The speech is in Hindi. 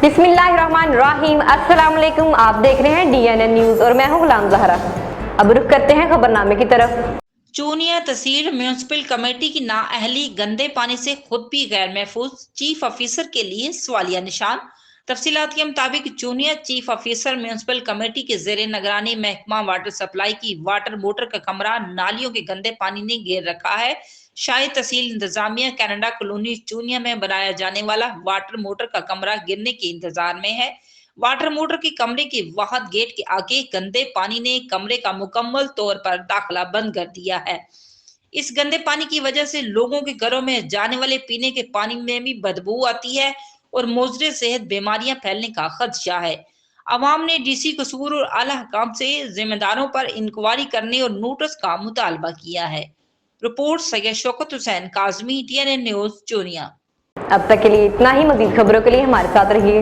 बिस्मिल्लाहिर्रहमानिर्रहीम। अस्सलाम वालेकुम। आप देख रहे हैं DNN न्यूज और मैं हूं गुलाम ज़हरा। अब रुख करते हैं खबरनामे की तरफ। चूनिया तहसील म्यूनिसिपल कमेटी की नाअहली गंदे पानी से खुद भी गैर महफूज, चीफ ऑफिसर के लिए सवालिया निशान। तफसीलात के मुताबिक Chunian chief officer municipal committee के जेर निगरानी महकमा वाटर सप्लाई की वाटर मोटर का कमरा नालियों के गंदे पानी ने घेर रखा है। शाही तहसील इंतजामिया कनाडा कॉलोनी चूनिया में बनाया जाने वाला वाटर मोटर का कमरा गिरने के इंतजार में है। वाटर मोटर के कमरे के वाहद गेट के आगे गंदे पानी ने कमरे का मुकम्मल तौर पर दाखिला बंद कर दिया है। इस गंदे पानी की वजह से लोगों के घरों में जाने वाले पीने के पानी में भी बदबू आती है और मोजरे सेहत बीमारियां फैलने का खदशा है। अवाम ने DC कसूर और आला हकाम से जिम्मेदारों पर इंक्वायरी करने और नोटिस का मुतालबा किया है। Report Syed Shaukat Hussain Kazmi, TNN news Chunian. अब तक के लिए इतना ही। मजीद खबरों के लिए हमारे साथ रहिए।